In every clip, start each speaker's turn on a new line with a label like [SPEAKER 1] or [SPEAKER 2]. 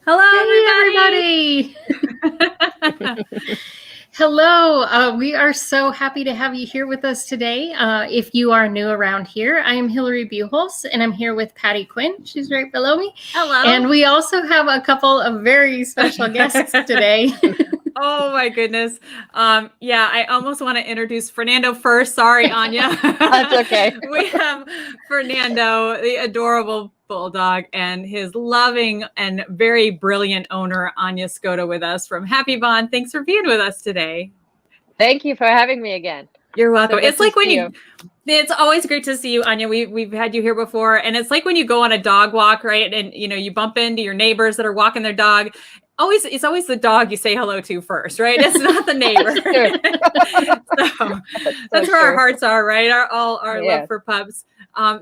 [SPEAKER 1] Hello, everybody. Hello. We are so happy to have you here with us today. If you are new around here, I am Hillary Buchholz, and I'm here with Patty Quinn. She's right below me.
[SPEAKER 2] Hello.
[SPEAKER 1] And we also have a couple of very special guests today.
[SPEAKER 2] Oh my goodness. Yeah, I almost want to introduce Fernando first. Sorry, Anja.
[SPEAKER 3] That's okay.
[SPEAKER 2] We have Fernando, the adorable bulldog, and his loving and very brilliant owner, Anja Skodda, with us from HappyBond. Thanks for being with us today.
[SPEAKER 3] Thank you for having me again.
[SPEAKER 2] You're welcome.
[SPEAKER 3] So
[SPEAKER 2] it's like when it's always great to see you, Anja. We've had you here before, and it's like when you go on a dog walk, right? And you bump into your neighbors that are walking their dog. It's always the dog you say hello to first, right? It's not the neighbor. That's where our hearts are, right? Our love for pups.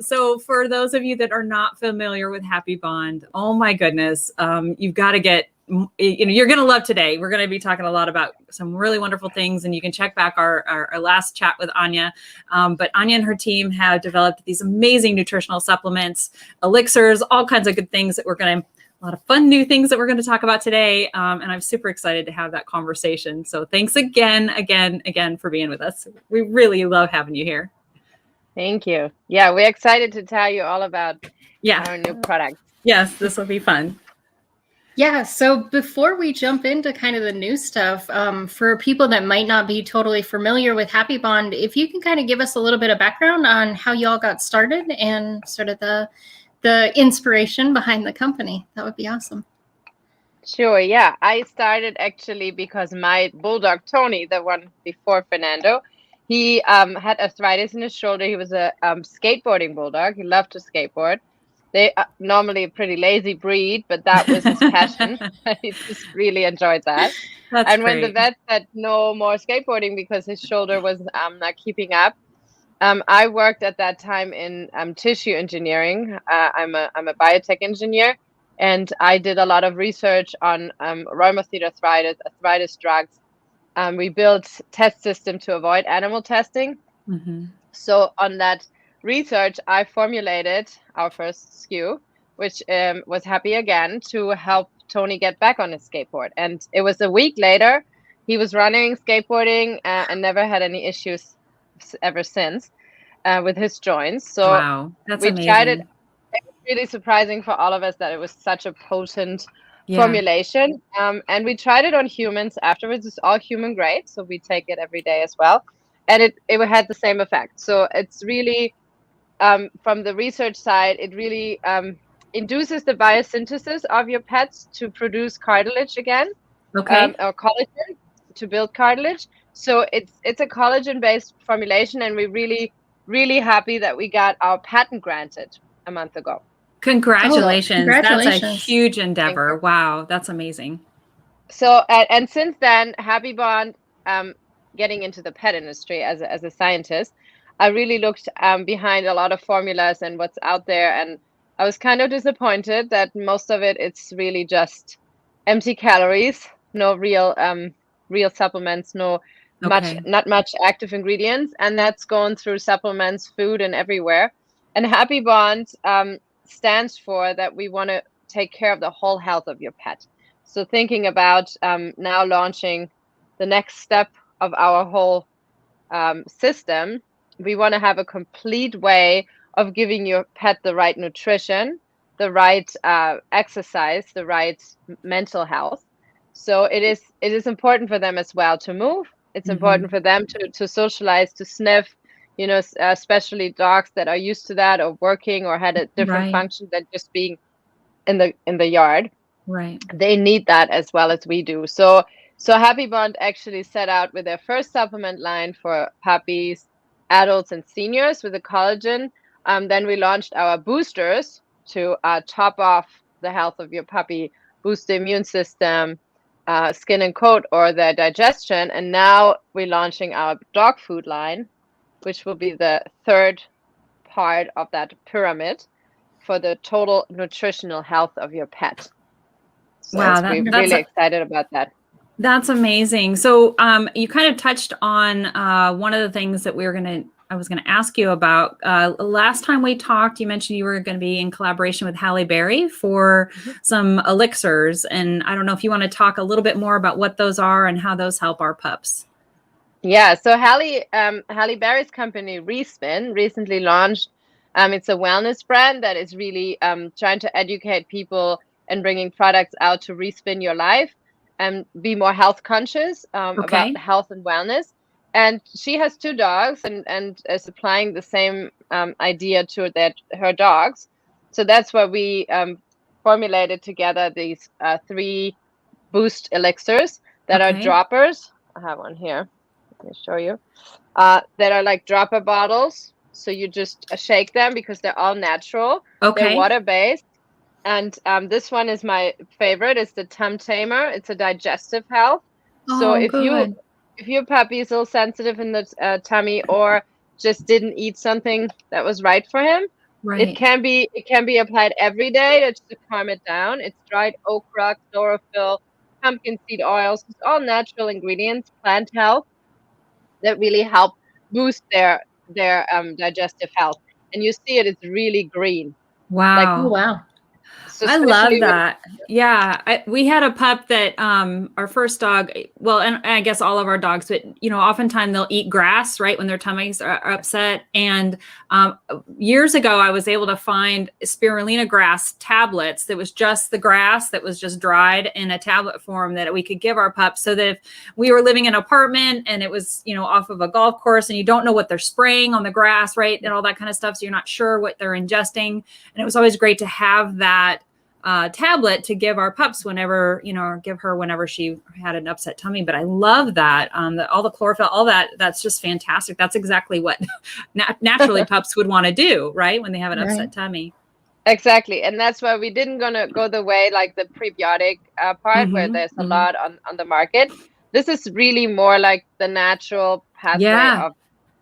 [SPEAKER 2] So for those of you that are not familiar with HappyBond, oh my goodness, you've got to get. You're going to love today. We're going to be talking a lot about some really wonderful things, and you can check back our last chat with Anja. But Anja and her team have developed these amazing nutritional supplements, Elixirs, all kinds of good things that a lot of fun new things that we're going to talk about today. And I'm super excited to have that conversation. So thanks again for being with us. We really love having you here.
[SPEAKER 3] Thank you. Yeah, we're excited to tell you all about our new products.
[SPEAKER 2] Yes, this will be fun.
[SPEAKER 1] Yeah, so before we jump into kind of the new stuff, for people that might not be totally familiar with HappyBond, if you can kind of give us a little bit of background on how you all got started and sort of the inspiration behind the company, that would be awesome.
[SPEAKER 3] Sure, yeah. I started actually because my bulldog, Tony, the one before Fernando, he had arthritis in his shoulder. He was a skateboarding bulldog. He loved to skateboard. They are normally a pretty lazy breed, but that was his passion. He just really enjoyed that.
[SPEAKER 2] That's
[SPEAKER 3] when the vet said no more skateboarding because his shoulder was not keeping up, I worked at that time in tissue engineering. I'm a biotech engineer, and I did a lot of research on rheumatoid arthritis drugs. We built test system to avoid animal testing.
[SPEAKER 2] Mm-hmm.
[SPEAKER 3] So on that research, I formulated our first SKU, which was Happy Again, to help Tony get back on his skateboard. And it was a week later, he was running, skateboarding, and never had any issues ever since with his joints. So
[SPEAKER 2] wow, that's amazing.
[SPEAKER 3] Tried it. It was really surprising for all of us that it was such a potent formulation. And we tried it on humans afterwards. It's all human grade, so we take it every day as well. And it had the same effect. So it's really, from the research side, it really induces the biosynthesis of your pets to produce cartilage again, or collagen to build cartilage. So it's a collagen-based formulation, and we're really, really happy that we got our patent granted a month ago.
[SPEAKER 2] Congratulations. That's a huge endeavor. Wow, that's amazing.
[SPEAKER 3] So, and since then, HappyBond, getting into the pet industry as a scientist, I really looked behind a lot of formulas and what's out there, and I was kind of disappointed that most of it's really just empty calories, no real supplements, not much active ingredients, and that's going through supplements, food, and everywhere. And HappyBond stands for that we want to take care of the whole health of your pet. So thinking about now launching the next step of our whole system, we want to have a complete way of giving your pet the right nutrition, the right exercise, the right mental health. So it is important for them as well to move. It's important for them to socialize, to sniff, especially dogs that are used to that or working or had a different function than just being in the yard.
[SPEAKER 2] Right.
[SPEAKER 3] They need that as well as we do. So HappyBond actually set out with their first supplement line for puppies, adults, and seniors with the collagen. Then we launched our boosters to top off the health of your puppy, boost the immune system, skin and coat, or their digestion. And now we're launching our dog food line, which will be the third part of that pyramid for the total nutritional health of your pet. So
[SPEAKER 2] wow,
[SPEAKER 3] we're really excited about that.
[SPEAKER 2] That's amazing. So you kind of touched on one of the things that we're going I was going to ask you about. Last time we talked, you mentioned you were going to be in collaboration with Halle Berry for some Elixirs. And I don't know if you want to talk a little bit more about what those are and how those help our pups.
[SPEAKER 3] Yeah, so Halle Berry's company Respin recently launched. It's a wellness brand that is really trying to educate people and bringing products out to respin your life and be more health conscious about health and wellness. And she has 2 dogs and is applying the same idea to her dogs. So that's why we formulated together these 3 boost elixirs that are droppers. I have one here. Let me show you. That are like dropper bottles. So you just shake them because they're all natural. They're water-based. And this one is my favorite. It's the Tum Tamer. It's a digestive health. So if your puppy is a little sensitive in the tummy or just didn't eat something that was right for him, it can be applied every day to calm it down. It's dried okra, chlorophyll, pumpkin seed oils. It's all natural ingredients, plant health, that really help boost their digestive health. And you see it's really green.
[SPEAKER 2] Wow.
[SPEAKER 3] Like,
[SPEAKER 1] oh, wow.
[SPEAKER 3] So
[SPEAKER 2] I love that. Yeah. We had a pup that our first dog, well, and I guess all of our dogs, but, oftentimes they'll eat grass, right, when their tummies are upset. And years ago, I was able to find spirulina grass tablets that was just the grass that was just dried in a tablet form that we could give our pups, so that if we were living in an apartment and it was, off of a golf course and you don't know what they're spraying on the grass, right, and all that kind of stuff, so you're not sure what they're ingesting. And it was always great to have that tablet to give our pups whenever, or give her whenever she had an upset tummy. But I love that. All the chlorophyll, all that's just fantastic. That's exactly what naturally pups would want to do, right, when they have an upset tummy.
[SPEAKER 3] Exactly. And that's why we didn't gonna go the way like the prebiotic part where there's a lot on the market. This is really more like the natural pathway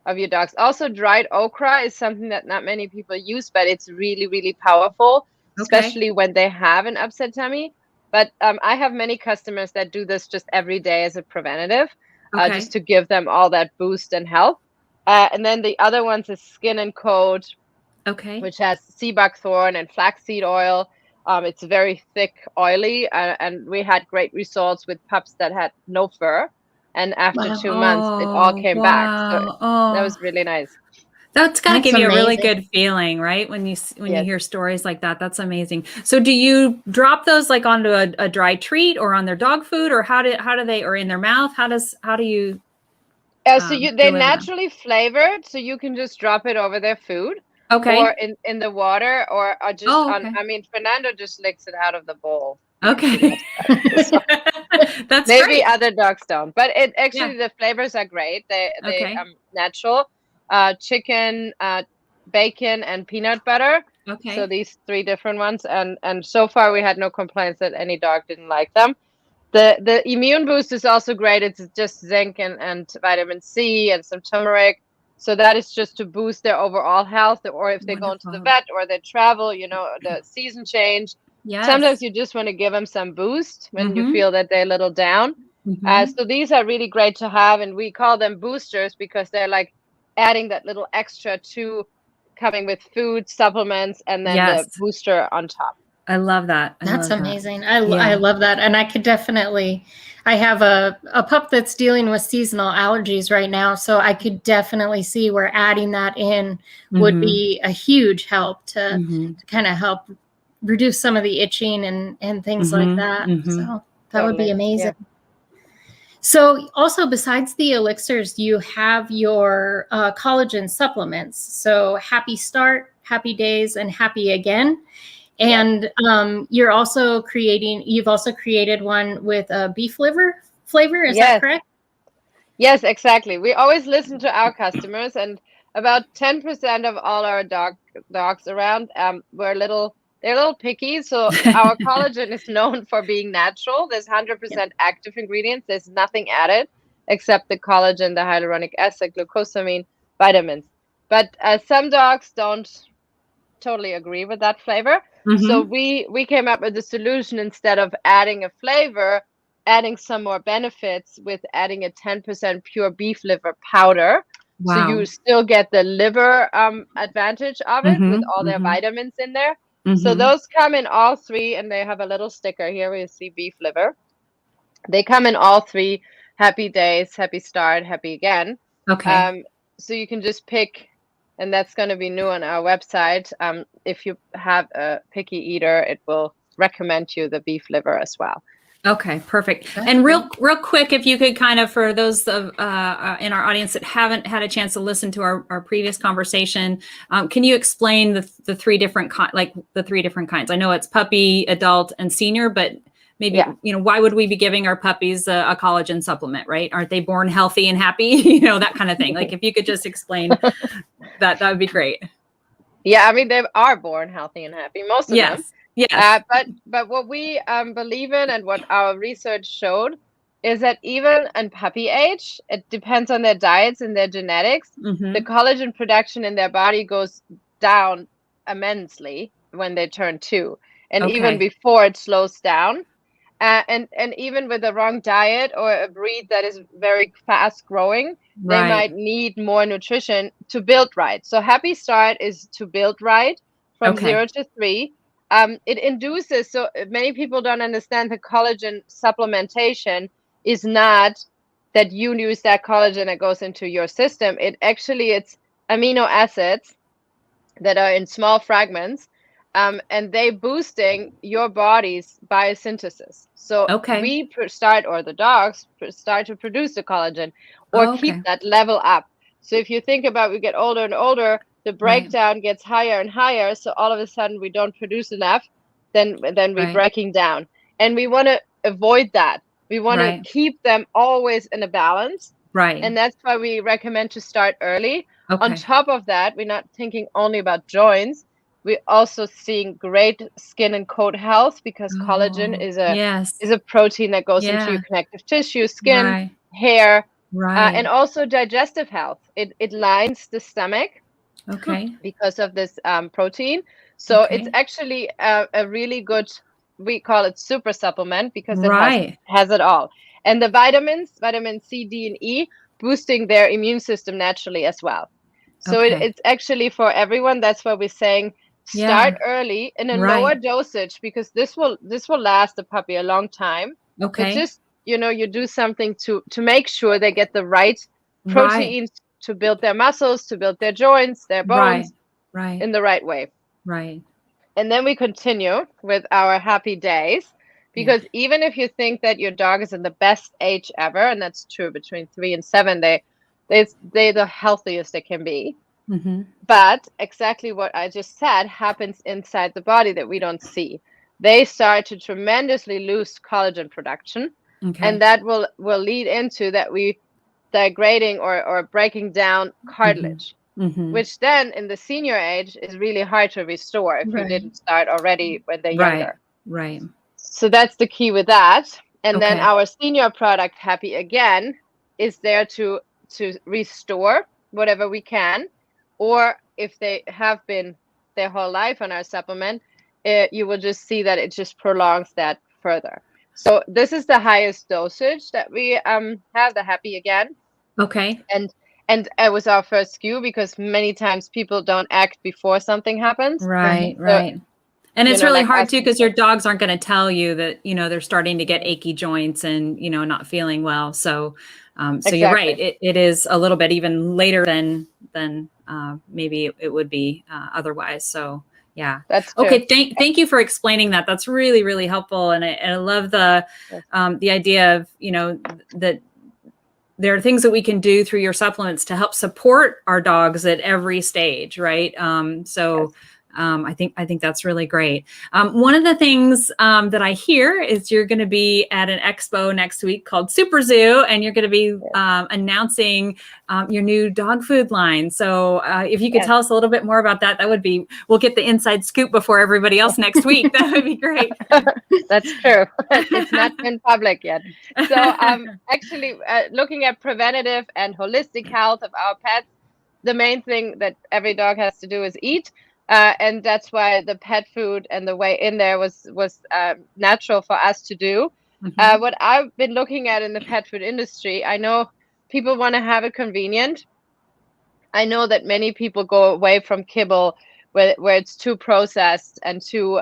[SPEAKER 3] of your dogs. Also, dried okra is something that not many people use, but it's really, really powerful, especially when they have an upset tummy. But I have many customers that do this just every day as a preventative, just to give them all that boost and health. And then the other ones is Skin and Coat, which has sea buckthorn and flaxseed oil. It's very thick, oily, and we had great results with pups that had no fur. And after 2 months, it all came back. So that was really nice.
[SPEAKER 2] That's got to give you a really good feeling, right? When you hear stories like that, that's amazing. So do you drop those like onto a dry treat or on their dog food, or how do they, or in their mouth? How do you?
[SPEAKER 3] So they're naturally flavored, so you can just drop it over their food. Or in the water, or just on. I mean, Fernando just licks it out of the bowl.
[SPEAKER 2] That's
[SPEAKER 3] maybe
[SPEAKER 2] great.
[SPEAKER 3] Other dogs don't, but it actually the flavors are great. They natural. Chicken, bacon, and peanut butter. So these 3 different ones, and so far we had no complaints that any dog didn't like them. The immune boost is also great. It's just zinc and vitamin C and some turmeric. So that is just to boost their overall health, or if they go into the vet or they travel, the season change. Sometimes you just want to give them some boost when you feel that they're a little down. So these are really great to have, and we call them boosters because they're like adding that little extra to coming with food, supplements, and then the booster on top.
[SPEAKER 2] I love that.
[SPEAKER 1] That's amazing. I love that. And I could definitely, I have a pup that's dealing with seasonal allergies right now. So I could definitely see where adding that in would be a huge help to kind of help reduce some of the itching and things like that. So that would be amazing. So also, besides the elixirs, you have your collagen supplements. So Happy Start, Happy Days, and Happy Again. And you've also created one with a beef liver flavor. Is that correct?
[SPEAKER 3] Yes, exactly. We always listen to our customers, and about 10% of all our dogs around they're a little picky. So our collagen is known for being natural. There's 100% active ingredients. There's nothing added except the collagen, the hyaluronic acid, glucosamine, vitamins. But some dogs don't totally agree with that flavor. So we came up with a solution. Instead of adding a flavor, adding some more benefits with adding a 10% pure beef liver powder. So you still get the liver advantage of it with all their vitamins in there. So those come in all three, and they have a little sticker here where you see beef liver. They come in all three: Happy Days, Happy Start, Happy Again.
[SPEAKER 2] Okay.
[SPEAKER 3] So you can just pick, and that's going to be new on our website. If you have a picky eater, it will recommend you the beef liver as well.
[SPEAKER 2] Okay, perfect. And real quick, if you could kind of, for those of in our audience that haven't had a chance to listen to our previous conversation, can you explain the three different kinds? I know it's puppy, adult, and senior, but maybe, why would we be giving our puppies a collagen supplement, right? Aren't they born healthy and happy? That kind of thing. Like, if you could just explain that would be great.
[SPEAKER 3] Yeah, I mean, they are born healthy and happy, most of them.
[SPEAKER 2] Yes.
[SPEAKER 3] But what we believe in, and what our research showed, is that even in puppy age, it depends on their diets and their genetics. The collagen production in their body goes down immensely when they turn 2, and even before it slows down. And even with the wrong diet or a breed that is very fast growing, they might need more nutrition to build right. So Happy Start is to build right from 0 to 3. It induces, so many people don't understand, the collagen supplementation is not that you use that collagen that goes into your system. It's amino acids that are in small fragments, and they boosting your body's biosynthesis. So we start, or the dogs start to produce the collagen, or keep that level up. So if you think about, we get older and older, the breakdown gets higher and higher. So all of a sudden we don't produce enough, then we're breaking down. And we want to avoid that. We want to keep them always in a balance.
[SPEAKER 2] Right.
[SPEAKER 3] And that's why we recommend to start early. On top of that, we're not thinking only about joints. We're also seeing great skin and coat health, because collagen is a protein that goes into your connective tissue, skin, hair, and also digestive health. It lines the stomach. Because of this protein. So it's actually a really good, we call it super supplement, because it has it all. And the vitamins, vitamin C, D, and E, boosting their immune system naturally as well. So it's actually for everyone. That's why we're saying start early in a lower dosage, because this will last the puppy a long time. But just, you do something to make sure they get the right proteins to build their muscles, to build their joints, their bones, in the right way.
[SPEAKER 2] Right.
[SPEAKER 3] And then we continue with our Happy Days, because even if you think that your dog is in the best age ever, and that's true, between 3 and 7, they're the healthiest they can be. But exactly what I just said happens inside the body that we don't see. They start to tremendously lose collagen production, and that will lead into that we degrading or breaking down cartilage, which then in the senior age is really hard to restore if you didn't start already when they're younger.
[SPEAKER 2] Right.
[SPEAKER 3] So that's the key with that. And then our senior product, Happy Again, is there to restore whatever we can. Or if they have been their whole life on our supplement, you will just see that it just prolongs that further. So this is the highest dosage that we have, the Happy Again. And it was our first SKU, because many times people don't act before something happens.
[SPEAKER 2] Right. And it's really hard too, because your dogs aren't going to tell you that, they're starting to get achy joints and, not feeling well. So, so you're right. It is a little bit even later than maybe it would be otherwise. So yeah.
[SPEAKER 3] That's true.
[SPEAKER 2] Okay. Thank you for explaining that. That's really, really helpful. And I love the idea of, that there are things that we can do through your supplements to help support our dogs at every stage. Right. I think that's really great. One of the things that I hear is you're going to be at an expo next week called Super Zoo, and you're going to be announcing your new dog food line. So if you could tell us a little bit more about that, we'll get the inside scoop before everybody else next week. That would be great.
[SPEAKER 3] That's true. It's not been public yet. So actually looking at preventative and holistic health of our pets, the main thing that every dog has to do is eat. And that's why the pet food and the way in there was natural for us to do. What I've been looking at in the pet food industry, I know people want to have it convenient, I know that many people go away from kibble where it's too processed and too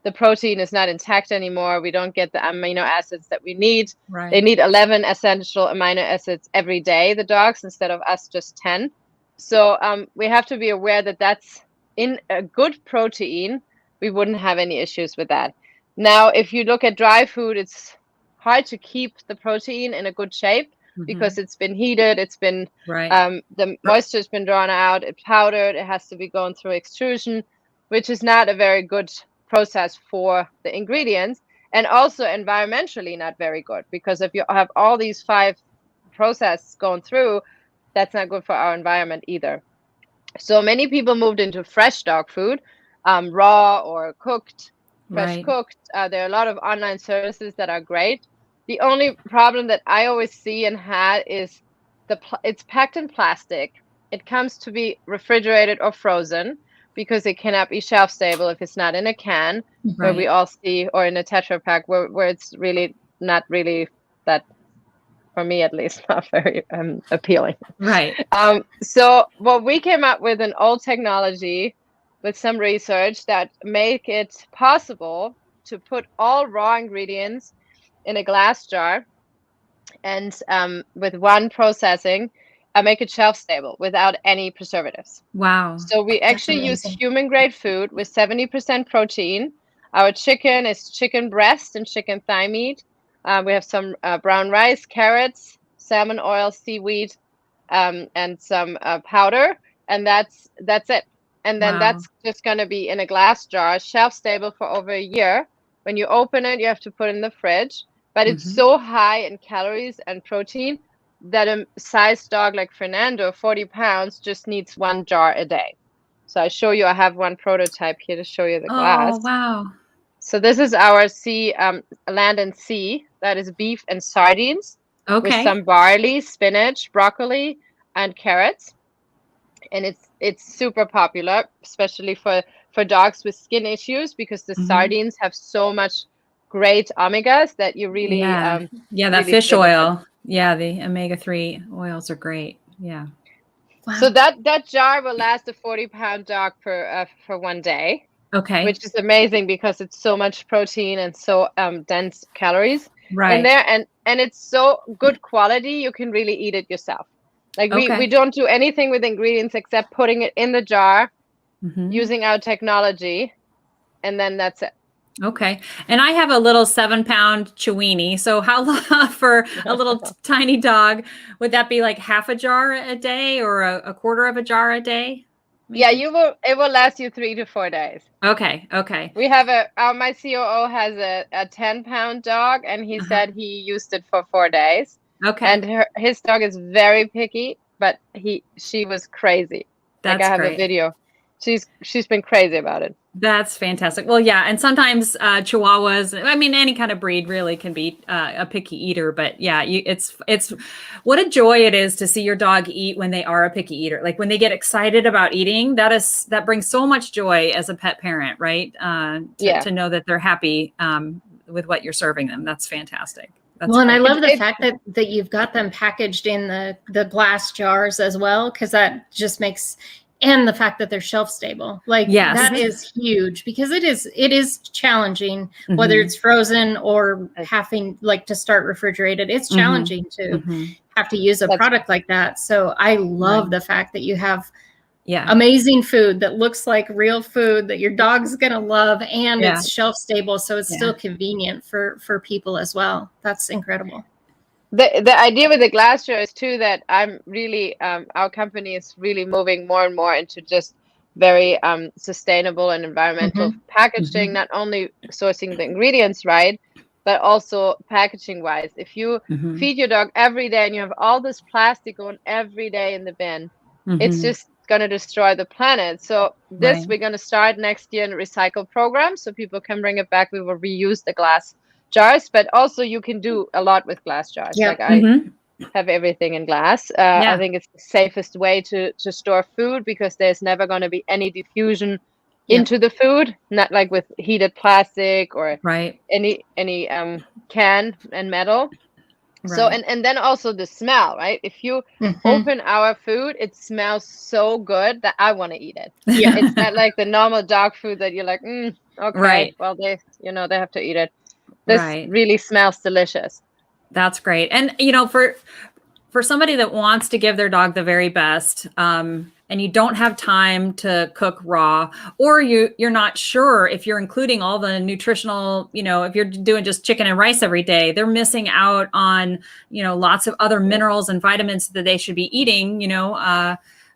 [SPEAKER 3] the protein is not intact anymore. We don't get the amino acids that we need.
[SPEAKER 2] Right.
[SPEAKER 3] They need 11 essential amino acids every day, the dogs, instead of us just 10. So we have to be aware that that's in a good protein. We wouldn't have any issues with that. Now, if you look at dry food, it's hard to keep the protein in a good shape because it's been heated, it's been the moisture's been drawn out, it's powdered, it has to be going through extrusion, which is not a very good process for the ingredients, and also environmentally not very good, because if you have all these 5 processes going through, that's not good for our environment either. So many people moved into fresh dog food, raw or cooked, fresh cooked. There are a lot of online services that are great. The only problem that I always see and had is it's packed in plastic. It comes to be refrigerated or frozen because it cannot be shelf stable if it's not in a can, where we all see, or in a Tetra Pak, where it's really not really that, for me at least, not very appealing.
[SPEAKER 2] Right.
[SPEAKER 3] So what we came up with an old technology with some research that make it possible to put all raw ingredients in a glass jar, and with one processing, make it shelf stable without any preservatives.
[SPEAKER 2] Wow.
[SPEAKER 3] So we actually use human grade food with 70% protein. Our chicken is chicken breast and chicken thigh meat. We have some brown rice, carrots, salmon oil, seaweed, and some powder, and that's it. And then that's just going to be in a glass jar, shelf stable for over a year. When you open it, you have to put it in the fridge. But it's so high in calories and protein that a sized dog like Fernando, 40 pounds, just needs 1 jar a day. So I show you, I have one prototype here to show you the glass.
[SPEAKER 2] Oh, wow.
[SPEAKER 3] So this is our land and sea. That is beef and sardines with some barley, spinach, broccoli, and carrots. And it's super popular, especially for dogs with skin issues, because the sardines have so much great omegas that you really
[SPEAKER 2] that
[SPEAKER 3] really
[SPEAKER 2] fish oil. Yeah, the omega-3 oils are great. Yeah.
[SPEAKER 3] Wow. So that jar will last a 40-pound dog for 1 day.
[SPEAKER 2] Okay.
[SPEAKER 3] Which is amazing because it's so much protein and so dense calories in there, and it's so good quality you can really eat it yourself. Like we don't do anything with ingredients except putting it in the jar, using our technology, and then that's it.
[SPEAKER 2] Okay. And I have a little 7-pound Chiweenie. So how long for a little tiny dog, would that be like half a jar a day or a quarter of a jar a day? Maybe?
[SPEAKER 3] Yeah, it will last you 3 to 4 days.
[SPEAKER 2] Okay.
[SPEAKER 3] We have my COO has a 10-pound dog, and he said he used it for 4 days.
[SPEAKER 2] Okay.
[SPEAKER 3] And his dog is very picky, but she was crazy.
[SPEAKER 2] That's
[SPEAKER 3] I have
[SPEAKER 2] great.
[SPEAKER 3] a video. She's been crazy about it.
[SPEAKER 2] That's fantastic. Well, yeah, and sometimes Chihuahuas, I mean, any kind of breed really can be a picky eater. But yeah, it's what a joy it is to see your dog eat when they are a picky eater. Like when they get excited about eating, that brings so much joy as a pet parent, right? To know that they're happy with what you're serving them. That's fantastic. That's
[SPEAKER 1] and I love the fact that you've got them packaged in the glass jars as well, because that just makes. And the fact that they're shelf stable, that is huge, because it is challenging, whether it's frozen or having to start refrigerated. It's challenging to have to use a product like that. So I love the fact that you have amazing food that looks like real food that your dog's gonna love, and it's shelf stable, so it's still convenient for people as well. That's incredible.
[SPEAKER 3] The idea with the glass jar is too that I'm really our company is really moving more and more into just very sustainable and environmental packaging, not only sourcing the ingredients right, but also packaging wise. If you feed your dog every day and you have all this plastic going every day in the bin, it's just going to destroy the planet. So we're going to start next year in a recycle program, so people can bring it back. We will reuse the glass jars, but also you can do a lot with glass jars. Like I have everything in glass. I think it's the safest way to store food, because there's never going to be any diffusion into the food, not like with heated plastic or any can and metal. So, and then also the smell, right? If you open our food, it smells so good that I want to eat it.
[SPEAKER 1] Yeah.
[SPEAKER 3] It's not like the normal dog food that you're like, okay,
[SPEAKER 2] Right.
[SPEAKER 3] well, they have to eat it. This really smells delicious.
[SPEAKER 2] That's great. And, for somebody that wants to give their dog the very best, and you don't have time to cook raw, or you're not sure if you're including all the nutritional, if you're doing just chicken and rice every day, they're missing out on, lots of other minerals and vitamins that they should be eating,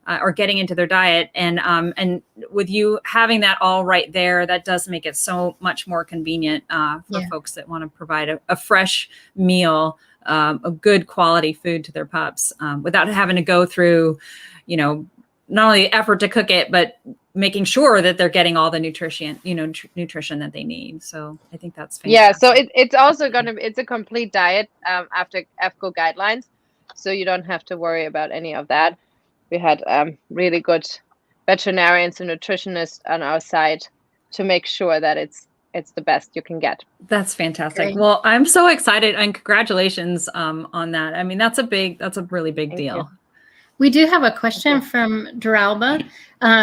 [SPEAKER 2] or getting into their diet. And with you having that all right there, that does make it so much more convenient for folks that want to provide a fresh meal, a good quality food to their pups, without having to go through, not only the effort to cook it, but making sure that they're getting all the nutrition that they need. So I think that's fantastic.
[SPEAKER 3] Yeah. So it's also it's a complete diet after EFCO guidelines. So you don't have to worry about any of that. We had really good veterinarians and nutritionists on our side to make sure that it's the best you can get.
[SPEAKER 2] That's fantastic.
[SPEAKER 1] Great.
[SPEAKER 2] Well, I'm so excited, and congratulations on that. I mean, that's a really big deal.
[SPEAKER 3] You.
[SPEAKER 1] We do have a question from Duralba.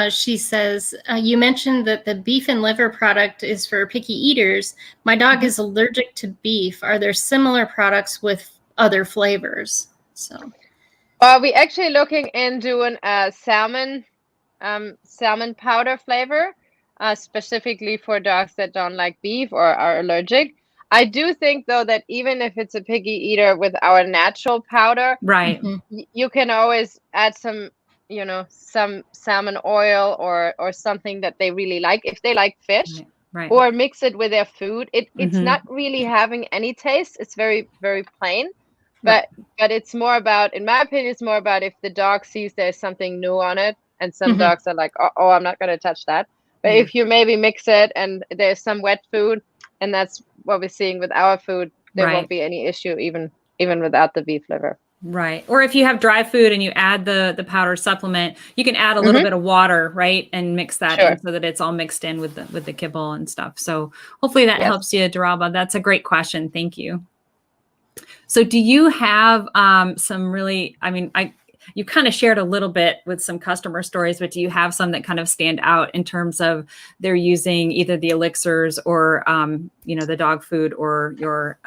[SPEAKER 1] She says, you mentioned that the beef and liver product is for picky eaters. My dog is allergic to beef. Are there similar products with other flavors? So,
[SPEAKER 3] we actually looking in doing a salmon powder flavor, specifically for dogs that don't like beef or are allergic. I do think, though, that even if it's a picky eater with our natural powder,
[SPEAKER 2] right,
[SPEAKER 3] you can always add some salmon oil or something that they really like. If they like fish,
[SPEAKER 2] right.
[SPEAKER 3] Or mix it with their food, it's not really having any taste. It's very, very plain. But it's more about, in my opinion, it's more about if the dog sees there's something new on it, and some dogs are like, oh, I'm not going to touch that. But if you maybe mix it and there's some wet food, and that's what we're seeing with our food, there won't be any issue even without the beef liver.
[SPEAKER 2] Right. Or if you have dry food and you add the powder supplement, you can add a little bit of water, right? And mix that in so that it's all mixed in with the kibble and stuff. So hopefully that helps you, Duralba. That's a great question. Thank you. So do you have some really, you kind of shared a little bit with some customer stories, but do you have some that kind of stand out in terms of they're using either the Elixirs or, the dog food or your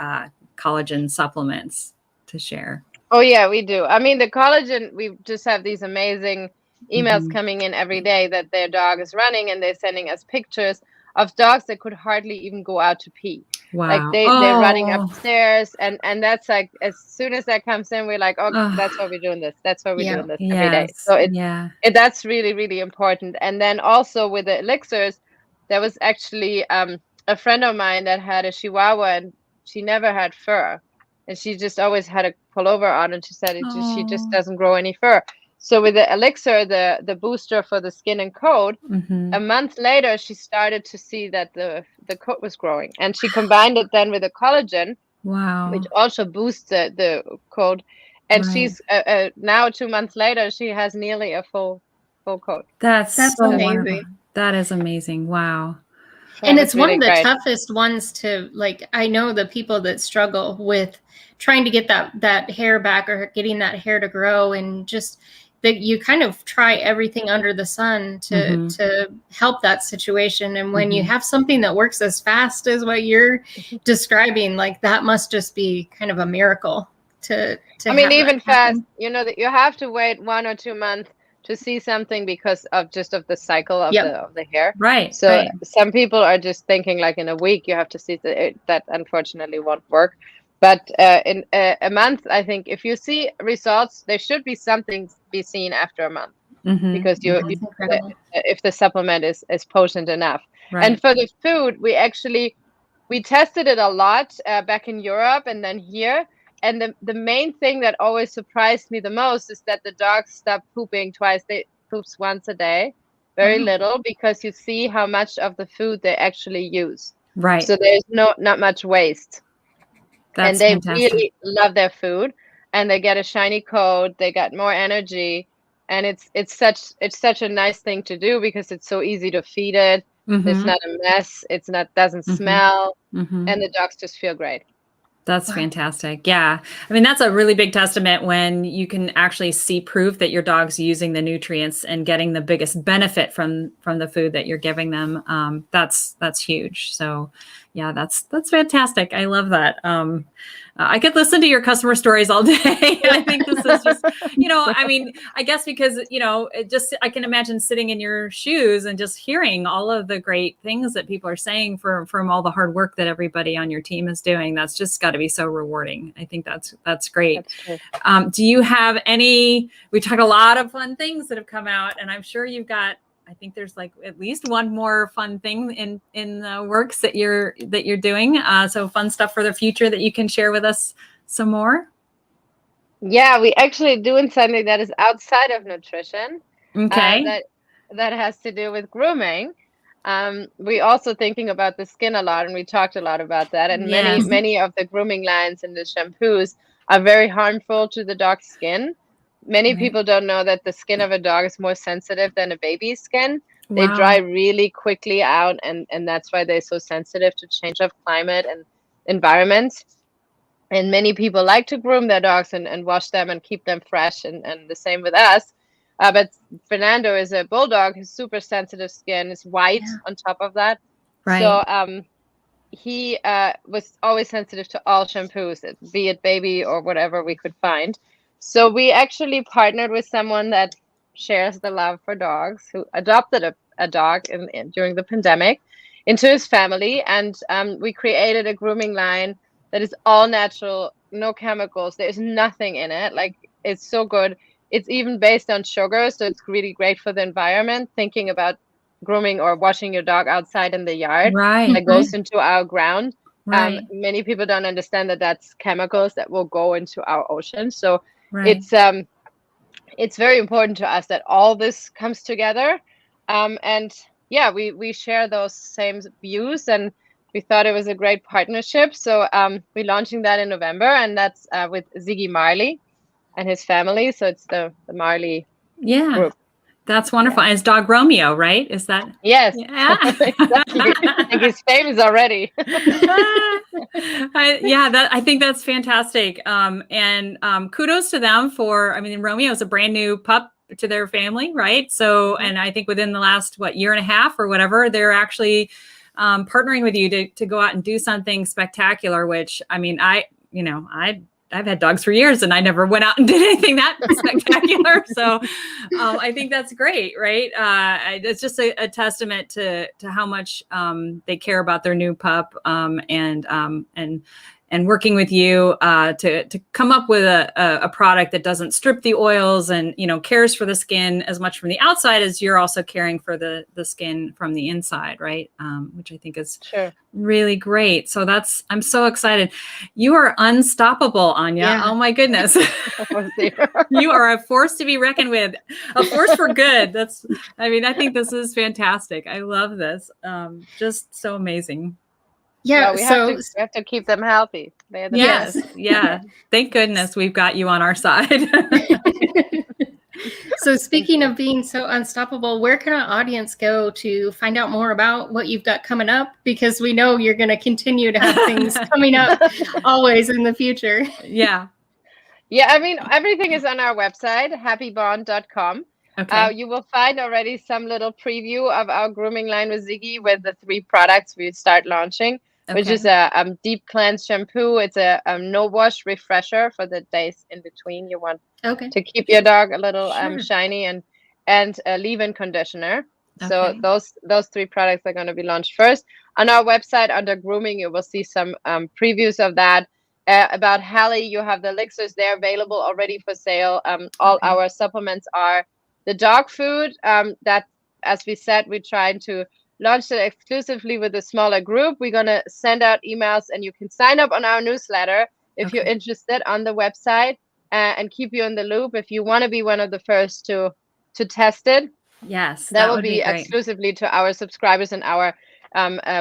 [SPEAKER 2] collagen supplements to share?
[SPEAKER 3] Oh, yeah, we do. I mean, the collagen, we just have these amazing emails coming in every day that their dog is running, and they're sending us pictures of dogs that could hardly even go out to pee.
[SPEAKER 2] Wow.
[SPEAKER 3] Like they're running upstairs, and that's like, as soon as that comes in, we're like, that's why we're doing this. That's why we're doing this every day. So that's really, really important. And then also with the Elixirs, there was actually a friend of mine that had a Chihuahua, and she never had fur. And she just always had a pullover on, and she said she just doesn't grow any fur. So with the Elixir, the booster for the skin and coat, a month later, she started to see that the coat was growing. And she combined it then with the collagen, which also boosts the coat. And she's now 2 months later, she has nearly a full coat.
[SPEAKER 2] That's so
[SPEAKER 1] amazing.
[SPEAKER 2] Wonderful. That is amazing. Wow.
[SPEAKER 1] And it's really one of the toughest ones to, like, I know the people that struggle with trying to get that hair back or getting that hair to grow, and just that you kind of try everything under the sun to help that situation. And when you have something that works as fast as what you're describing, like, that must just be kind of a miracle to
[SPEAKER 3] even fast, that you have to wait 1 or 2 months to see something because of the cycle of the hair.
[SPEAKER 2] Right.
[SPEAKER 3] So some people are just thinking like in a week you have to see that unfortunately won't work. But in a month, I think if you see results, there should be something be seen after a month because if the supplement is potent enough. Right. And for the food, we tested it a lot back in Europe and then here. And the main thing that always surprised me the most is that the dogs stop pooping twice. They poops once a day, very little, because you see how much of the food they actually use.
[SPEAKER 2] Right.
[SPEAKER 3] So there's not much waste.
[SPEAKER 2] That's
[SPEAKER 3] and they
[SPEAKER 2] fantastic.
[SPEAKER 3] Really love their food, and they get a shiny coat. They got more energy, and it's such a nice thing to do because it's so easy to feed it. It's not a mess. Doesn't smell, and the dogs just feel great.
[SPEAKER 2] That's fantastic. Yeah. I mean, that's a really big testament when you can actually see proof that your dog's using the nutrients and getting the biggest benefit from the food that you're giving them. That's huge. So yeah, that's fantastic. I love that. I could listen to your customer stories all day. I think this is just, I mean, I guess because, I can imagine sitting in your shoes and just hearing all of the great things that people are saying from all the hard work that everybody on your team is doing. That's just got to be so rewarding. I think that's great. That's do you have we talk a lot of fun things that have come out, and I'm sure you've got, I think there's like at least one more fun thing in the works that you're doing. So fun stuff for the future that you can share with us some more.
[SPEAKER 3] Yeah, we actually doing something that is outside of nutrition.
[SPEAKER 2] Okay.
[SPEAKER 3] That has to do with grooming. We also thinking about the skin a lot, and we talked a lot about that. And
[SPEAKER 2] Yes.
[SPEAKER 3] many of the grooming lines and the shampoos are very harmful to the dog's skin. Many people don't know that the skin of a dog is more sensitive than a baby's skin. They dry really quickly out, and that's why they're so sensitive to change of climate and environments. And many people like to groom their dogs and wash them and keep them fresh, and the same with us. But Fernando is a bulldog, who's super sensitive skin, is white on top of that.
[SPEAKER 2] Right.
[SPEAKER 3] So he was always sensitive to all shampoos, be it baby or whatever we could find. So we actually partnered with someone that shares the love for dogs, who adopted a dog during the pandemic into his family. And we created a grooming line that is all natural, no chemicals. There's nothing in it. Like, it's so good. It's even based on sugar, so it's really great for the environment. Thinking about grooming or washing your dog outside in the yard, that goes into our ground. Many people don't understand that that's chemicals that will go into our ocean. So it's very important to us that all this comes together. And yeah, we share those same views, and we thought it was a great partnership. So we're launching that in November, and that's with Ziggy Marley and his family. So it's the Marley group.
[SPEAKER 2] That's wonderful. And his dog Romeo, right? Is that?
[SPEAKER 3] Yes.
[SPEAKER 2] Yeah.
[SPEAKER 3] Exactly. I think he's famous already.
[SPEAKER 2] I think that's fantastic. And kudos to them for, I mean, Romeo is a brand new pup to their family, right? So, and I think within the last, year and a half or whatever, they're actually partnering with you to go out and do something spectacular, which, I mean, I've had dogs for years and I never went out and did anything that spectacular. So I think that's great, right? It's just a testament to how much they care about their new pup, and working with you to come up with a product that doesn't strip the oils and, cares for the skin as much from the outside as you're also caring for the skin from the inside, right? Which I think is really great. So I'm so excited. You are unstoppable, Anja. Yeah. Oh my goodness. You are a force to be reckoned with, a force for good. I think this is fantastic. I love this. Just so amazing.
[SPEAKER 3] Yeah, we have to keep them healthy. They're the best.
[SPEAKER 2] Yeah. Thank goodness we've got you on our side.
[SPEAKER 1] So speaking of being so unstoppable, where can our audience go to find out more about what you've got coming up? Because we know you're going to continue to have things coming up always in the future.
[SPEAKER 3] Yeah. Yeah, I mean, everything is on our website, happybond.com.
[SPEAKER 2] Okay.
[SPEAKER 3] You will find already some little preview of our grooming line with Ziggy with the 3 products we start launching. Which is a deep cleanse shampoo. It's a no wash refresher for the days in between. You want to keep your dog a little shiny, and a leave-in conditioner. So those 3 products are going to be launched first. On our website under grooming, you will see some previews of that. About Heya, you have the Elixirs there available already for sale. All our supplements are the dog food. That, as we said, we're trying to launch it exclusively with a smaller group. We're going to send out emails, and you can sign up on our newsletter if you're interested on the website, and keep you in the loop if you want to be one of the first to test it.
[SPEAKER 2] Yes,
[SPEAKER 3] that will be exclusively to our subscribers and our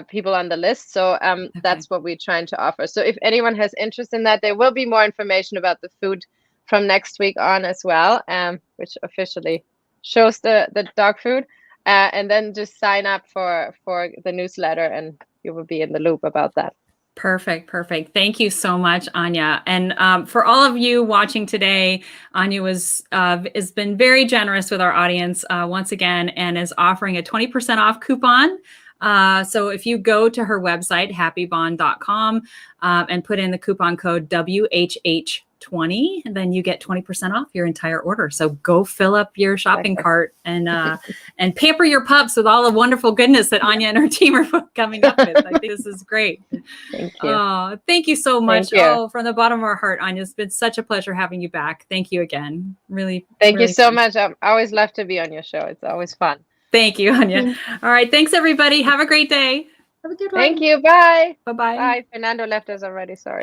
[SPEAKER 3] people on the list. So that's what we're trying to offer. So if anyone has interest in that, there will be more information about the food from next week on as well, which officially shows the dog food. And then just sign up for the newsletter, and you will be in the loop about that.
[SPEAKER 2] Perfect. Perfect. Thank you so much, Anja. And for all of you watching today, Anja has been very generous with our audience once again, and is offering a 20% off coupon. So if you go to her website, happybond.com, and put in the coupon code WHH20, and then you get 20% off your entire order. So go fill up your shopping cart and pamper your pups with all the wonderful goodness that Anja and her team are coming up with. I think this is great.
[SPEAKER 3] Thank you.
[SPEAKER 2] Thank you so much.
[SPEAKER 3] Thank you.
[SPEAKER 2] Oh, from the bottom of our heart, Anja, it's been such a pleasure having you back. Thank you again. Really.
[SPEAKER 3] Thank
[SPEAKER 2] really
[SPEAKER 3] you so much. I always love to be on your show. It's always fun.
[SPEAKER 2] Thank you, Anja. All right. Thanks, everybody. Have a great day.
[SPEAKER 1] Have a good one.
[SPEAKER 3] Thank you. Bye.
[SPEAKER 2] Bye-bye.
[SPEAKER 3] Bye. Fernando left us already. Sorry.